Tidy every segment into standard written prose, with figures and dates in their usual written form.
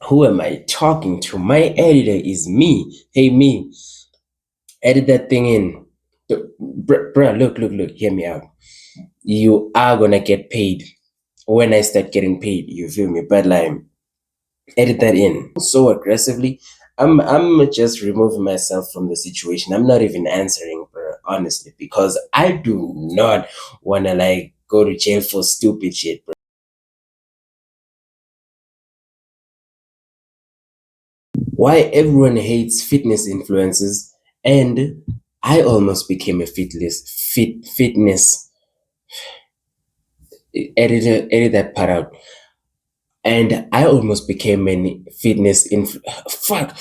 Who am I talking to? My editor is me. Hey, me, edit that thing in. Bruh, look, hear me out. You are gonna get paid when I start getting paid. You feel me? But like, edit that in so aggressively. I'm just removing myself from the situation. I'm not even answering, bro, honestly, because I do not wanna like go to jail for stupid shit, bro. Why everyone hates fitness influencers, and I almost became a fitness editor. Edit that part out. And I almost became a fitness fuck.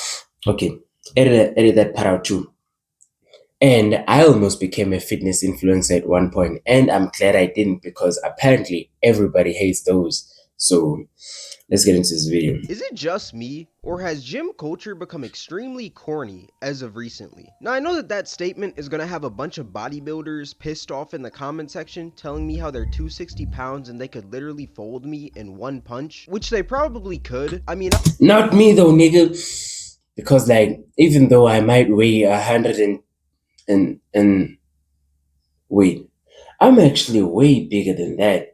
Okay, edit that part out too. And I almost became a fitness influencer at one point, and I'm glad I didn't because apparently everybody hates those. So let's get into this video. Is it just me, or has gym culture become extremely corny as of recently? Now, I know that that statement is gonna have a bunch of bodybuilders pissed off in the comment section telling me how they're 260 pounds and they could literally fold me in one punch, which they probably could. I mean, Not me though, nigga. Because like even though I might weigh 100 and wait, I'm actually way bigger than that.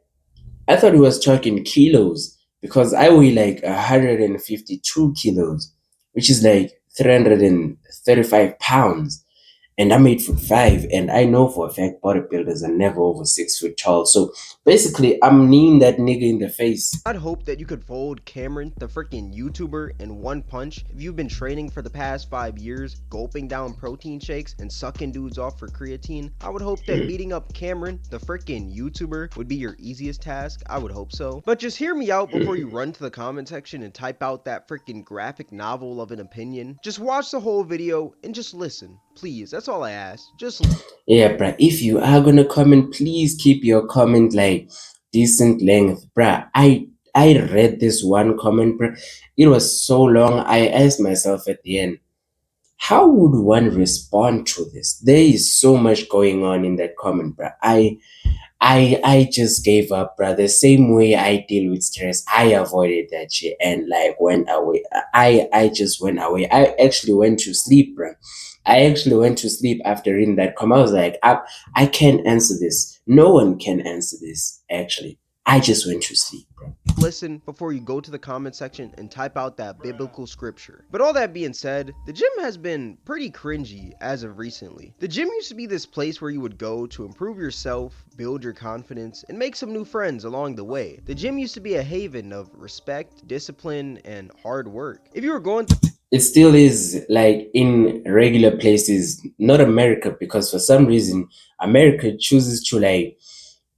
I thought he was talking kilos because I weigh like 152 kilos, which is like 335 pounds. And I'm 8'5", and I know for a fact bodybuilders are never over 6 foot tall. So basically, I'm kneeing that nigga in the face. I'd hope that you could fold Cameron, the freaking YouTuber, in one punch if you've been training for the past 5 years, gulping down protein shakes and sucking dudes off for creatine. I would hope that beating up Cameron, the freaking YouTuber, would be your easiest task. I would hope so. But just hear me out before you run to the comment section and type out that freaking graphic novel of an opinion. Just watch the whole video and just listen. Please, that's all I ask. Just Yeah, bruh. If you are gonna comment, please keep your comment like decent length, bruh. I read this one comment, bruh. It was so long. I asked myself at the end, how would one respond to this? There is so much going on in that comment, bruh. I just gave up, bruh. The same way I deal with stress, I avoided that shit and like went away. I just went away. I actually went to sleep, bruh. I actually went to sleep after reading that comment. I was like, I can't answer this. No one can answer this, actually. I just went to sleep, bro. listen before you go to the comment section and type out that biblical scripture. But all that being said, the gym has been pretty cringy as of recently. The gym used to be this place where you would go to improve yourself, build your confidence, and make some new friends along the way. The gym used to be a haven of respect, discipline, and hard work. If you were going through It still is like in regular places, not America, because for some reason, America chooses to like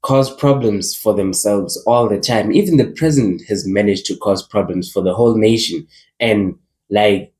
cause problems for themselves all the time. Even the president has managed to cause problems for the whole nation. And like,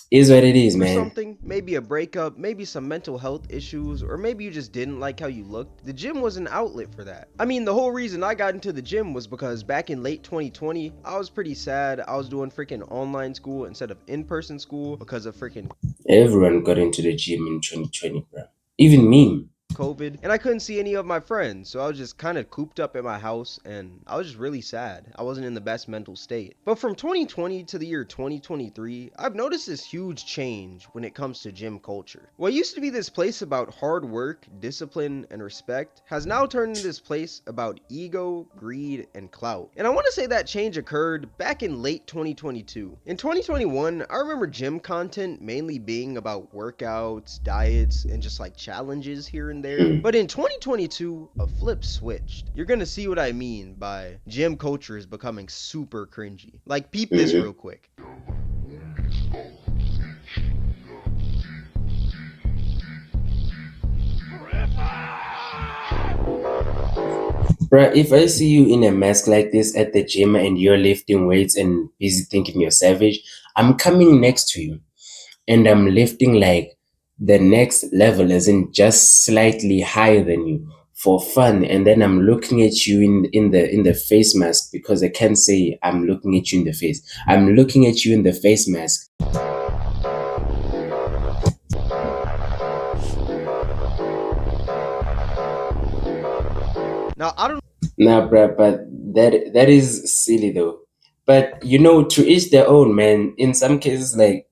is what it is, man. something, maybe a breakup, maybe some mental health issues, or maybe you just didn't like how you looked, the gym was an outlet for that. I mean, the whole reason I got into the gym was because back in late 2020, I was pretty sad. I was doing freaking online school instead of in-person school because of freaking Everyone got into the gym in 2020, bro. Even me. COVID, and I couldn't see any of my friends, so I was just kind of cooped up in my house, and I was just really sad. I wasn't in the best mental state. But from 2020 to the year 2023, I've noticed this huge change when it comes to gym culture. What used to be this place about hard work, discipline, and respect has now turned into this place about ego, greed, and clout. And I want to say that change occurred back in late 2022. In 2021, I remember gym content mainly being about workouts, diets, and just like challenges here and there. But in 2022, a flip switched. You're gonna see what I mean by gym culture is becoming super cringy. Like, peep this Mhm. real quick. Bruh, if I see you in a mask like this at the gym and you're lifting weights and busy thinking you're savage, I'm coming next to you and I'm lifting like the next level, as in just slightly higher than you for fun. And then I'm looking at you in the face mask because I can't say I'm looking at you in the face. I'm looking at you in the face mask. Now, I don't Nah, bruh, but that is silly though. But you know, to each their own, man. In some cases, like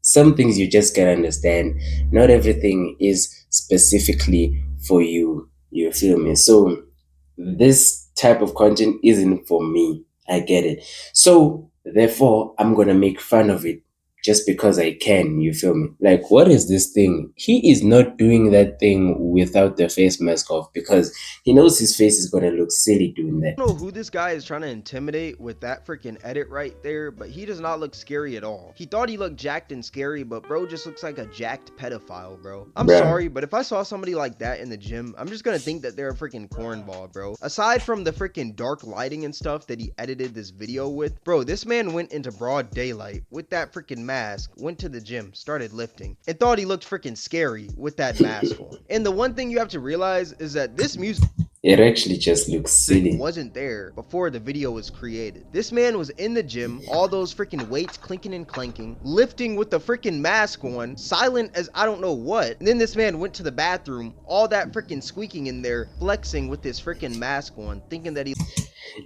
some things you just gotta understand. Not everything is specifically for you. You feel me? So this type of content isn't for me. I get it. So therefore, I'm gonna make fun of it just because I can. You feel me? Like, what is this thing? He is not doing that thing without the face mask off because he knows his face is gonna look silly doing that. Know who this guy is trying to intimidate with that freaking edit right there, but he does not look scary at all. He thought he looked jacked and scary, but bro just looks like a jacked pedophile, bro. I'm Bruh. sorry, but if I saw somebody like that in the gym, I'm just gonna think that they're a freaking cornball, bro. Aside from the freaking dark lighting and stuff that he edited this video with, bro, this man went into broad daylight with that freaking mask, went to the gym, started lifting, and thought he looked freaking scary with that mask on. And the one thing you have to realize is that this music It actually just looks silly. wasn't there before the video was created. This man was in the gym, all those freaking weights clinking and clanking, lifting with the freaking mask on, silent as I don't know what. And then this man went to the bathroom, all that freaking squeaking in there, flexing with this freaking mask on, thinking that he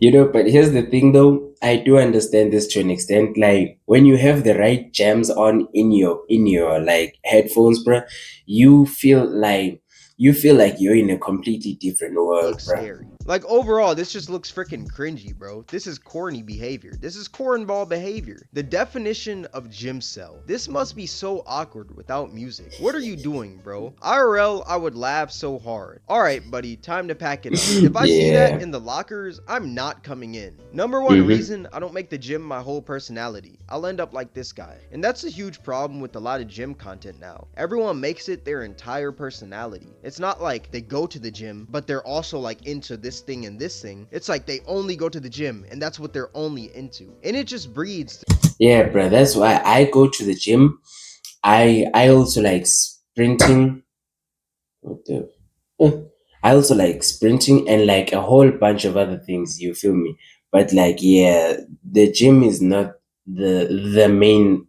You know, but here's the thing though, I do understand this to an extent. Like when you have the right jams on in your like headphones, bruh, you feel like you're in a completely different world, looks bruh. scary. Like overall, this just looks freaking cringy, bro. This is corny behavior. This is cornball behavior. The definition of gym cell. This must be so awkward without music. What are you doing, bro? IRL, I would laugh so hard. Alright, buddy, time to pack it up. If I see that Yeah. in the lockers, I'm not coming in. Number one Mm-hmm. reason, I don't make the gym my whole personality. I'll end up like this guy. And that's a huge problem with a lot of gym content now. Everyone makes it their entire personality. It's not like they go to the gym, but they're also like into this thing and this thing. It's like they only go to the gym and that's what they're only into. And it just breeds. Yeah, bruh. That's why I go to the gym. I also like sprinting. What the Uh, I also like sprinting and like a whole bunch of other things, you feel me? But like yeah, the gym is not the main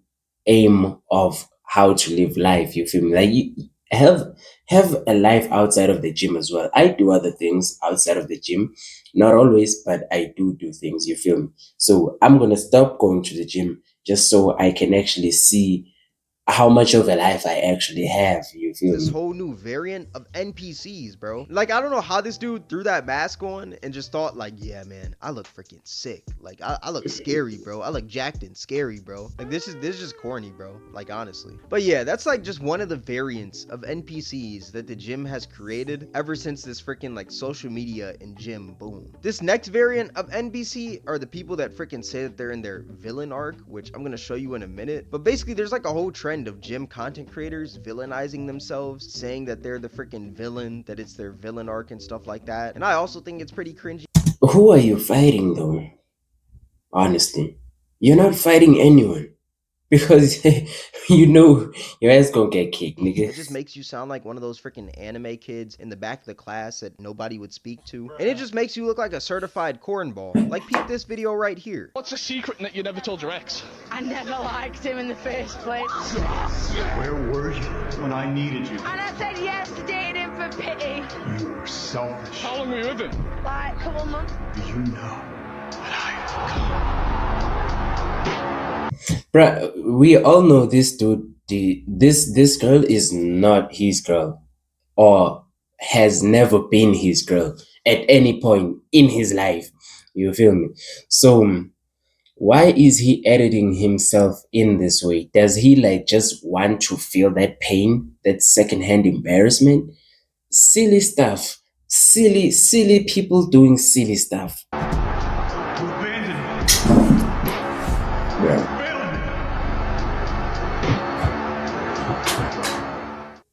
aim of how to live life, you feel me? Like you have a life outside of the gym as well. I do other things outside of the gym. Not always, but I do things, you feel me? So I'm gonna stop going to the gym just so I can actually see how much of a life I actually have, you feel This me? whole new variant of NPCs, bro. Like, I don't know how this dude threw that mask on and just thought, like, yeah, man, I look freaking sick. Like, I look scary, bro. I look jacked and scary, bro. Like, this is just corny, bro. Like, honestly. But yeah, that's like just one of the variants of NPCs that the gym has created ever since this freaking like social media and gym boom. This next variant of NPC are the people that freaking say that they're in their villain arc, which I'm gonna show you in a minute. But basically, there's like a whole trend of gym content creators villainizing themselves, saying that they're the freaking villain, that it's their villain arc and stuff like that. And I also think it's pretty cringy. Who are you fighting though? Honestly, you're not fighting anyone because you know your ass gonna get kicked, nigga. It just makes you sound like one of those freaking anime kids in the back of the class that nobody would speak to. And it just makes you look like a certified cornball. Like, peep this video right here. What's a secret that you never told your ex? I never liked him in the first place. Where were you when I needed you? And I said yes to dating him for pity. You were selfish. How long were you with him? Like, a couple months. Do you know what I have become? Bruh, we all know this dude. This girl is not his girl, or has never been his girl at any point in his life. You feel me? So why is he editing himself in this way? Does he like just want to feel that pain, that secondhand embarrassment? Silly stuff. Silly people doing silly stuff. You abandoned me. Bruh. Failed me.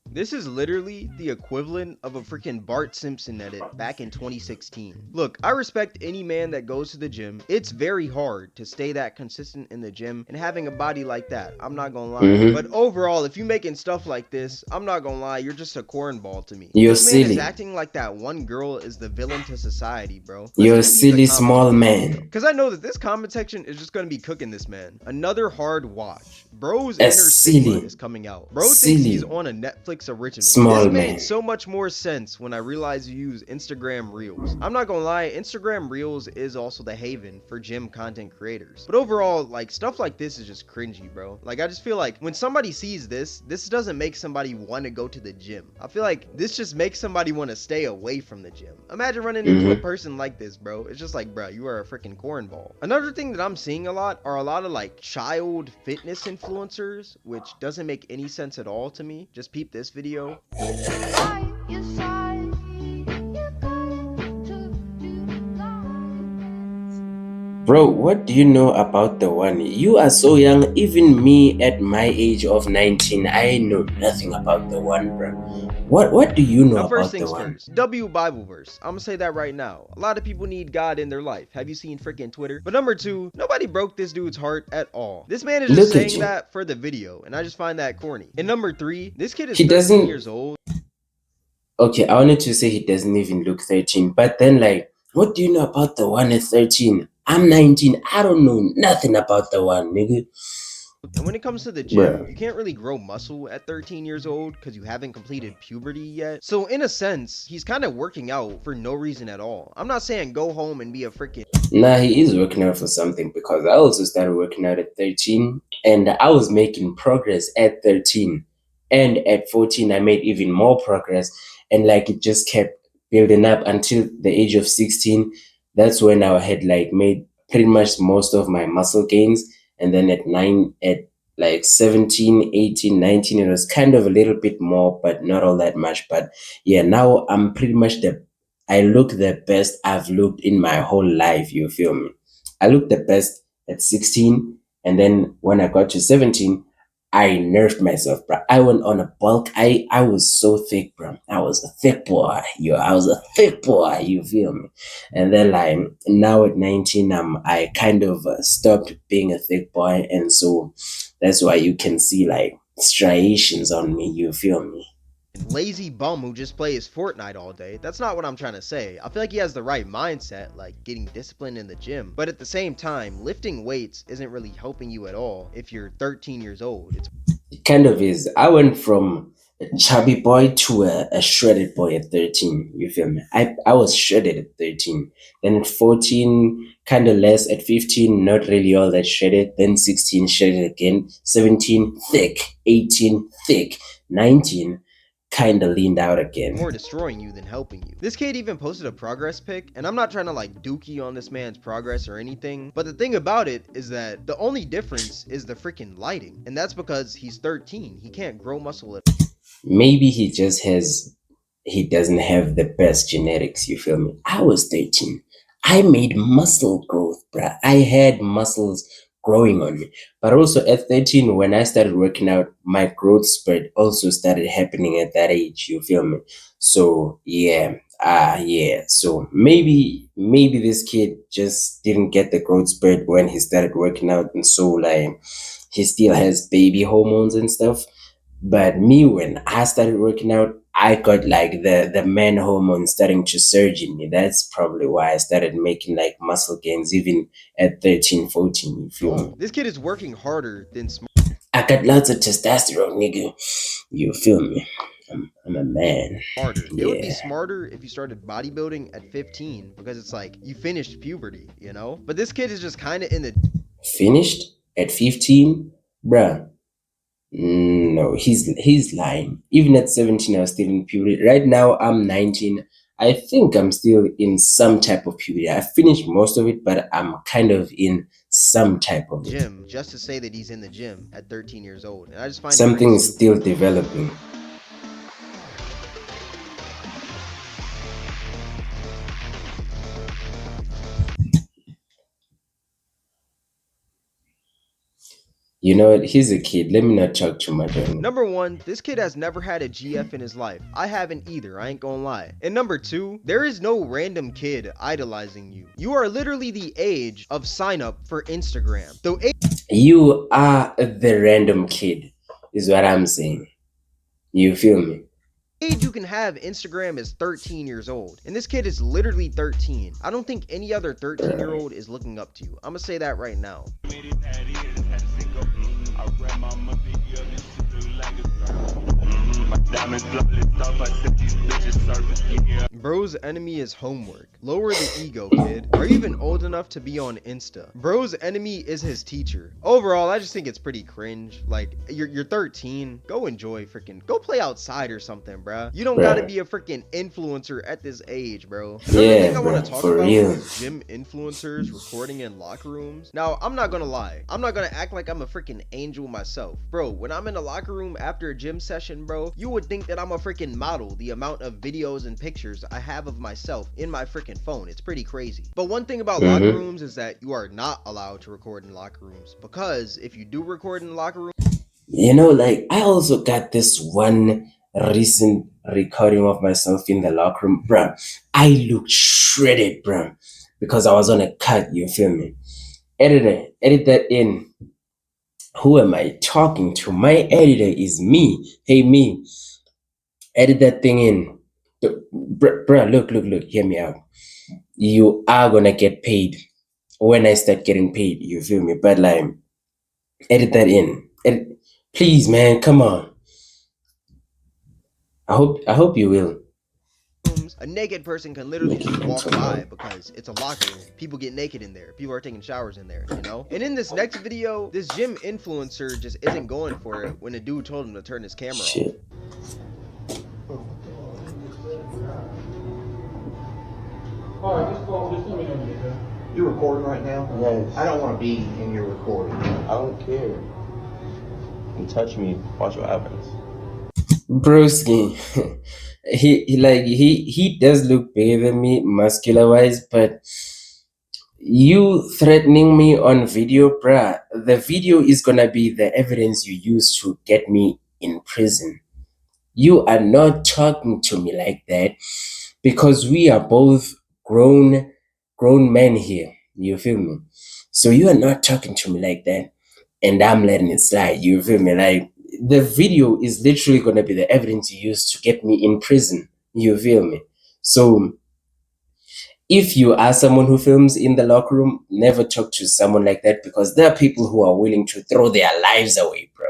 This is literally the equivalent of a freaking Bart Simpson edit back in 2016. Look, I respect any man that goes to the gym. It's very hard to stay that consistent in the gym and having a body like that. I'm not gonna lie. Mhm. But overall, if you making stuff like this, I'm not gonna lie, you're just a cornball to me. You're This man is silly. acting like that one girl is the villain to society, bro. You're a Let's read silly these the comment small section, man. bro. Cause I know that this comment section is just gonna be cooking this man. Another hard watch. Bro's A inner Sigma silly. is coming out. Bro thinks he's Silly. on a Netflix Tik's original. Small This man. made so much more sense when I realized you use Instagram Reels. I'm not gonna lie, Instagram Reels is also the haven for gym content creators. But overall, like, stuff like this is just cringy, bro. Like, I just feel like when somebody sees this doesn't make somebody want to go to the gym. I feel like this just makes somebody want to stay away from the gym. Imagine running into a person like this, bro. It's just like, bro, you are a freaking cornball. Another thing that I'm seeing a lot are a lot of like child fitness influencers, which doesn't make any sense at all to me. Just peep this video. Bro, what do you know about the one? You are so young. Even me at my age of 19, I know nothing about the one, bro. What do you know Now, first about the things one? first, W Bible verse. I'm gonna say that right now. A lot of people need God in their life. Have you seen freaking Twitter? But number two, nobody broke this dude's heart at all. This man is just Look at saying you. that for the video, and I just find that corny. And number three, this kid is He 13 doesn't. years old. Okay, I wanted to say he doesn't even look 13, but then, like, what do you know about the one at 13? I'm 19. I don't know nothing about the one, nigga. And when it comes to the gym, Bruh. you can't really grow muscle at 13 years old because you haven't completed puberty yet. So in a sense, he's kind of working out for no reason at all. I'm not saying go home and be a freaking... Nah, he is working out for something because I also started working out at 13 and I was making progress at 13. And at 14, I made even more progress. And like it just kept building up until the age of 16. That's when I had like made pretty much most of my muscle gains. And then at like 17, 18, 19, it was kind of a little bit more, but not all that much. But yeah, now I'm pretty much I look the best I've looked in my whole life, you feel me? I looked the best at 16, and then when I got to 17, I nerfed myself, bro. I went on a bulk. I was so thick, bro. I was a thick boy. I was a thick boy, you feel me? And then like now at 19, I kind of stopped being a thick boy, and so that's why you can see like striations on me, you feel me? lazy bum who just plays Fortnite all day. That's not what I'm trying to say. I feel like he has the right mindset, like getting disciplined in the gym. But at the same time, lifting weights isn't really helping you at all if you're 13 years old. It kind of is. I went from a chubby boy to a shredded boy at 13. You feel me? I was shredded at 13. Then at 14, kind of less. At 15, not really all that shredded. Then 16, shredded again. 17, thick. 18, thick. 19, kind of leaned out again. More destroying you than helping you. This kid even posted a progress pic, and I'm not trying to like dookie on this man's progress or anything, but the thing about it is that the only difference is the freaking lighting, and that's because he's 13. He can't grow muscle at Maybe he doesn't have the best genetics, you feel me? I was 13. I made muscle growth, bruh. I had muscles growing on me. But also at 13, when I started working out, my growth spurt also started happening at that age, you feel me? So yeah, yeah. So maybe this kid just didn't get the growth spurt when he started working out, and so like he still has baby hormones and stuff. But me, when I started working out, I got like the man hormone starting to surge in me. That's probably why I started making like muscle gains even at 13, 14. You feel me? all. This kid is working harder than smart. I got lots of testosterone, nigga. You feel me? I'm a man. It would be Yeah. smarter if you started bodybuilding at 15 because it's like you finished puberty, you know? But this kid is just kind of in the Finished at 15? Bruh. No, he's lying. Even at 17, I was still in puberty. Right now, I'm 19. I think I'm still in some type of puberty. I finished most of it, but I'm kind of in some type of it. gym just to say that he's in the gym at 13 years old. And I just find it Something pretty is stupid. still developing. You know what? He's a kid. Let me not talk too much on him. Number one, this kid has never had a GF in his life. I haven't either, I ain't gonna lie. And number two, there is no random kid idolizing you. You are literally the age of sign up for Instagram. The You are the random kid, is what I'm saying. You feel me? age you can have Instagram is 13 years old. And this kid is literally 13. I don't think any other 13-year-old is looking up to you. I'm gonna say that right now. Diamonds flawless stuff, I said these bitches surfing, yeah. Bro's enemy is homework. Lower the ego, kid. Are you even old enough to be on Insta? Bro's enemy is his teacher. Overall, I just think it's pretty cringe. Like, you're 13. Go enjoy freaking. Go play outside or something, bruh. You don't gotta Bruh. be a freaking influencer at this age, bro. Another Yeah, thing I want bro, to talk for about real. is gym influencers recording in locker rooms. Now, I'm not gonna lie. I'm not gonna act like I'm a freaking angel myself. Bro, when I'm in a locker room after a gym session, bro, you would think that I'm a freaking model. The amount of videos and pictures I have of myself in my freaking phone. It's pretty crazy. But one thing about locker Mm-hmm. rooms is that you are not allowed to record in locker rooms, because if you do record in the locker room, Like I also got this one recent recording of myself in the locker room, bruh. I looked shredded, bruh, because I was on a cut. You feel me? Edit that in. Who am I talking to? My editor is me. Hey, me. Edit that thing in. Bruh, look. Hear me out. You are gonna get paid when I start getting paid. You feel me? But like, edit that in. Please, man, come on. I hope you will. a naked person can literally Make it just walk by control. because it's a locker room. People get naked in there. People are taking showers in there, you know? And in this next video, this gym influencer just isn't going for it when a dude told him to turn his camera off. Shit. You recording right now? Yes. I don't want to be in your recording. I don't care. You touch me, watch what happens. Broski. he does look bigger than me muscular wise, but you threatening me on video, bruh, the video is gonna be the evidence you use to get me in prison. You are not talking to me like that because we are both grown men here. You feel me? So you are not talking to me like that, and I'm letting it slide. You feel me? Like the video is literally gonna be the evidence you use to get me in prison. You feel me? So if you are someone who films in the locker room, never talk to someone like that because there are people who are willing to throw their lives away, bro.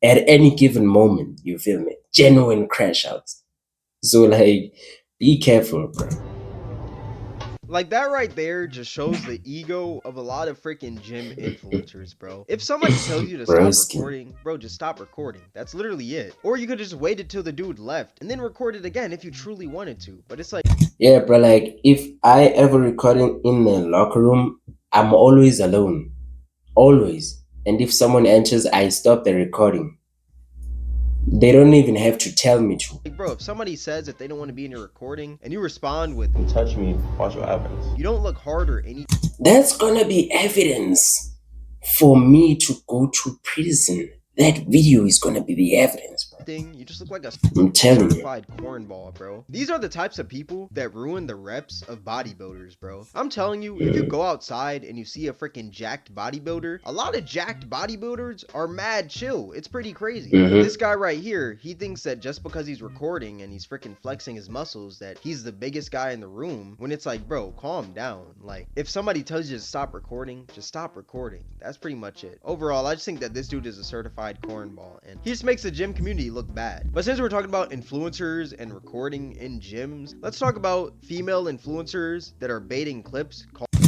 At any given moment, you feel me? Genuine crash outs. So like, be careful, bro. Like, that right there just shows the ego of a lot of freaking gym influencers, bro. If somebody tells you to stop Broski. recording, bro, just stop recording. That's literally it. Or you could just wait until the dude left and then record it again if you truly wanted to. But it's like, Yeah, bro. Like, if I ever recording in the locker room, I'm always alone, always. And if someone enters, I stop the recording. They don't even have to tell me to. bro, if somebody says that they don't want to be in your recording and you respond with, You touch me, watch what happens. you don't look hard or anything, That's gonna be evidence for me to go to prison. That video is gonna be the evidence, bro. you just look like a I'm telling you. certified cornball, bro. These are the types of people that ruin the reps of bodybuilders, bro. I'm telling you, if you go outside and you see a freaking jacked bodybuilder, a lot of jacked bodybuilders are mad chill. It's pretty crazy. But Mhm. this guy right here, he thinks that just because he's recording and he's freaking flexing his muscles, that he's the biggest guy in the room, when it's like, bro, calm down. Like, if somebody tells you to stop recording, just stop recording. That's pretty much it. Overall, I just think that this dude is a certified cornball, and he just makes the gym community look bad. But since we're talking about influencers and recording in gyms, let's talk about female influencers that are baiting clips.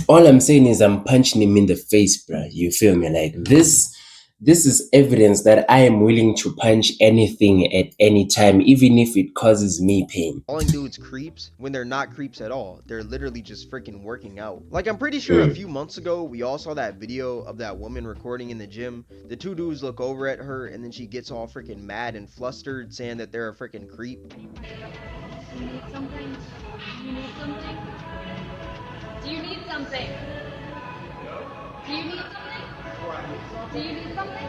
All I'm saying is I'm punching him in the face, bro. You feel me? Like this is evidence that I am willing to punch anything at any time, even if it causes me pain. Calling dudes creeps when they're not creeps at all. They're literally just freaking working out. Like, I'm pretty sure a few months ago, we all saw that video of that woman recording in the gym. The two dudes look over at her and then she gets all freaking mad and flustered, saying that they're a freaking creep. You need something? You need something? Do you need something? Do you need something? Do you need something?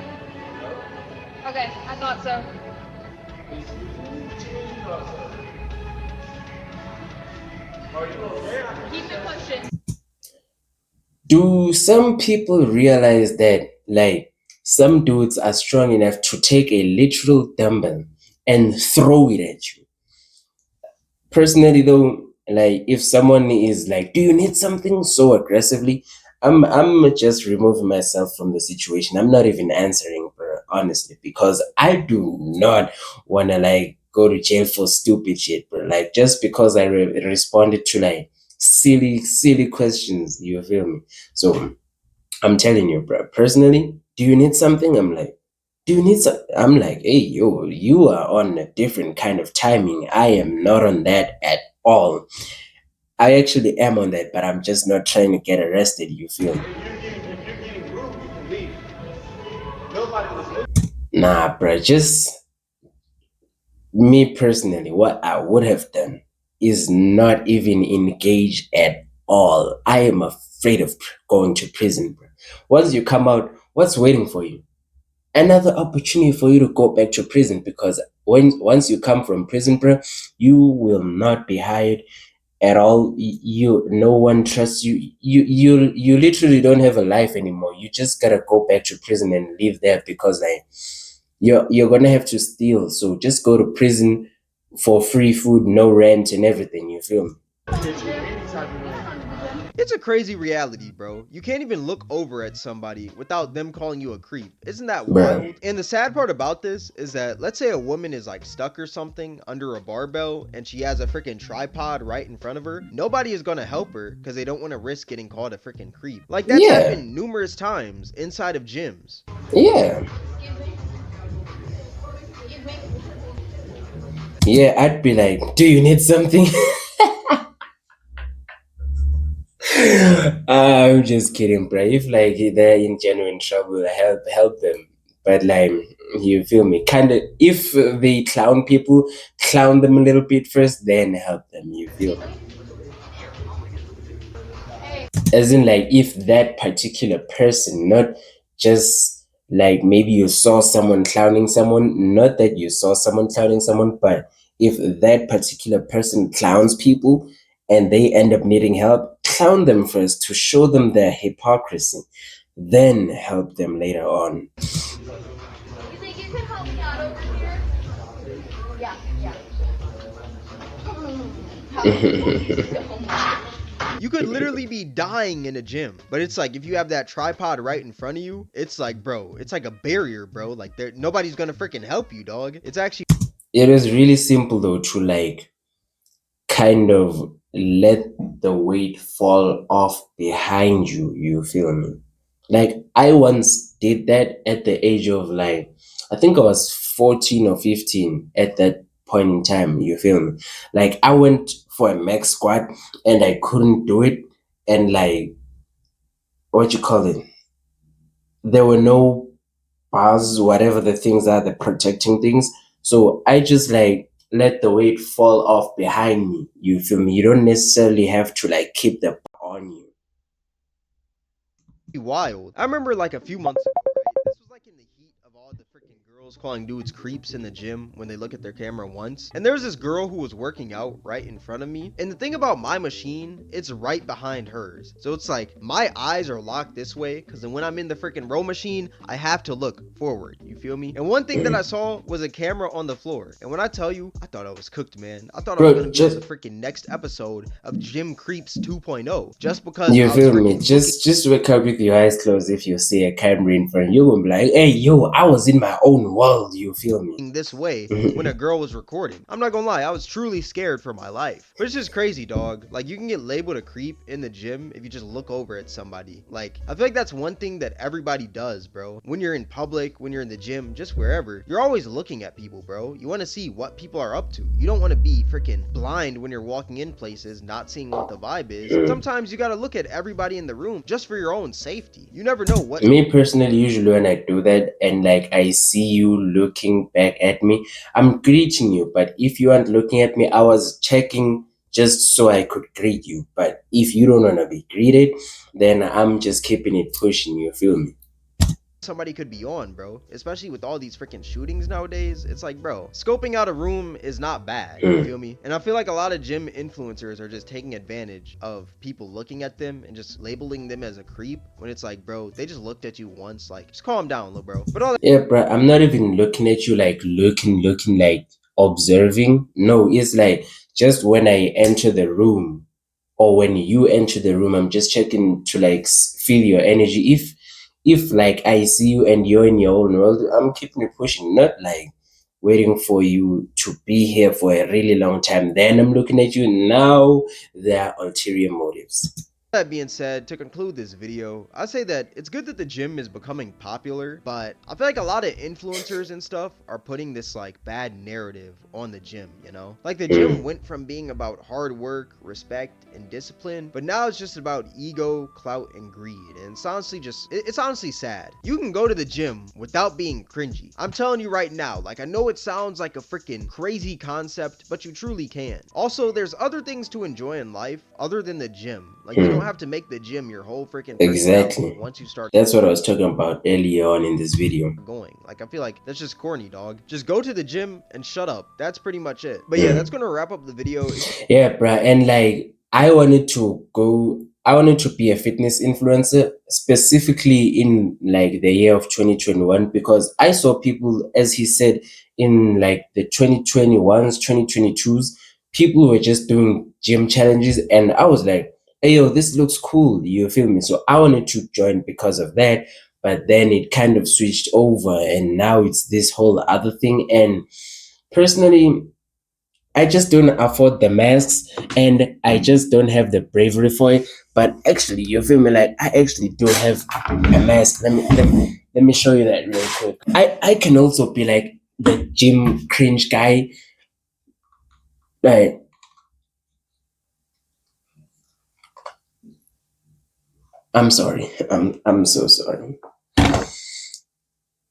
Okay, I thought so. Keep it pushing. Do some people realize that like some dudes are strong enough to take a literal dumbbell and throw it at you? Personally though, like if someone is like, do you need something so aggressively, I'm just removing myself from the situation. I'm not even answering, bro, honestly, because I do not wanna like go to jail for stupid shit, bro. Like just because I responded to like silly questions, you feel me? So I'm telling you, bro. Personally, do you need something? I'm like, do you need some? I'm like, hey, yo, you are on a different kind of timing. I am not on that at all. I actually am on that, but I'm just not trying to get arrested. You feel me? Nah, bro. Just me personally, what I would have done is not even engage at all. I am afraid of going to prison, bro. Once you come out, what's waiting for you? Another opportunity for you to go back to prison because once you come from prison, bro, you will not be hired at all. You no one trusts you. You literally don't have a life anymore. You just gotta go back to prison and live there because like you're gonna have to steal. So just go to prison for free food, no rent and everything. You feel me? It's a crazy reality, bro. You can't even look over at somebody without them calling you a creep. Isn't that Bruh. wild? And the sad part about this is that let's say a woman is like stuck or something under a barbell and she has a freaking tripod right in front of her. Nobody is gonna help her because they don't want to risk getting called a freaking creep. Like that's Yeah, happened numerous times inside of gyms. yeah, yeah. I'd be like, do you need something? I'm just kidding, bro. If like they're in genuine trouble, help them. But like, you feel me? Kind of. If they clown people, clown them a little bit first, then help them. You feel me? As in, like, if that particular person, not just like maybe you saw someone clowning someone, not that you saw someone clowning someone, but if that particular person clowns people and they end up needing help, clown them first to show them their hypocrisy, then help them later on. You think you can help me out over here? Yeah, yeah. You could literally be dying in a gym, but it's like if you have that tripod right in front of you, it's like, bro, it's like a barrier, bro. Like there, nobody's gonna freaking help you, dog. It's actually It was really simple though to like kind of let the weight fall off behind you. You feel me? Like I once did that at the age of like I think I was 14 or 15 at that point in time. You feel me? Like I went for a max squat and I couldn't do it, and like what you call it? There were no bars, whatever the things are, the protecting things. So I just like let the weight fall off behind me. You feel me? You don't necessarily have to like keep the bar on you. wild. I remember like a few months ago, right? This was like in the heat of all the freaking girls calling dudes creeps in the gym when they look at their camera once. And there was this girl who was working out right in front of me. And the thing about my machine, it's right behind hers. So it's like my eyes are locked this way because then when I'm in the freaking row machine, I have to look forward. You feel me? And one thing that I saw was a camera on the floor. And when I tell you, I thought I was cooked, man. I thought I was Bro, gonna be on just the freaking next episode of Gym Creeps 2.0 just because you I was feel me? freaking looking Just wake up with your eyes closed if you see a camera in front. You're gonna be like, hey yo, I was in my own world, you feel me? this way when a girl was recording. I'm not gonna lie, I was truly scared for my life. But it's just crazy, dog. Like you can get labeled a creep in the gym if you just look over at somebody. Like I feel like that's one thing that everybody does, bro. When you're in public, when you're in the gym, just wherever, you're always looking at people, bro. You want to see what people are up to. You don't want to be freaking blind when you're walking in places, not seeing what the vibe is. Sometimes you gotta look at everybody in the room just for your own safety. You never know what Me personally, usually when I do that and like I see you looking back at me, I'm greeting you. But if you aren't looking at me, I was checking just so I could greet you. But if you don't want to be greeted, then I'm just keeping it pushing. You feel me? somebody could be on, bro. Especially with all these freaking shootings nowadays. It's like, bro, scoping out a room is not bad. You feel me? And I feel like a lot of gym influencers are just taking advantage of people looking at them and just labeling them as a creep when it's like, bro, they just looked at you once. Like, just calm down, little bro. But all Yeah, bro. I'm not even looking at you like looking like observing. No, it's like just when I enter the room or when you enter the room, I'm just checking to like feel your energy. If like I see you and you're in your own world, I'm keeping it pushing. Not like waiting for you to be here for a really long time. Then I'm looking at you now. There are ulterior motives. That being said, to conclude this video, I say that it's good that the gym is becoming popular, but I feel like a lot of influencers and stuff are putting this like bad narrative on the gym, you know? Like the gym went from being about hard work, respect, and discipline, but now it's just about ego, clout, and greed. And it's honestly it's honestly sad. You can go to the gym without being cringy. I'm telling you right now, like I know it sounds like a freaking crazy concept, but you truly can. Also, there's other things to enjoy in life other than the gym. Like you don't have to make the gym your whole freaking personality Exactly. once you start That's what I was talking about earlier on in this video. going. Like I feel like that's just corny, dog. Just go to the gym and shut up. That's pretty much it. But yeah, that's gonna wrap up the video. Yeah, bruh. And like, I wanted to be a fitness influencer, specifically in like the year of 2021, because I saw people, as he said, in like the 2021s, 2022s, people were just doing gym challenges. And I was like, hey, yo, this looks cool. You feel me? So I wanted to join because of that. But then it kind of switched over, and now it's this whole other thing. And personally, I just don't afford the masks, and I just don't have the bravery for it. But actually, you feel me? Like I actually do have a mask. Let me show you that real quick. I can also be like the gym cringe guy. Like I'm sorry. I'm so sorry.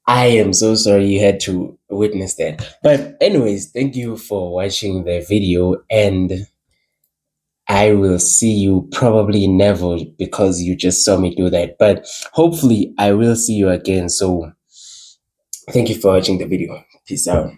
I am so sorry you had to witness that. But anyways, thank you for watching the video, and I will see you probably never because you just saw me do that. But hopefully I will see you again. So thank you for watching the video. Peace out.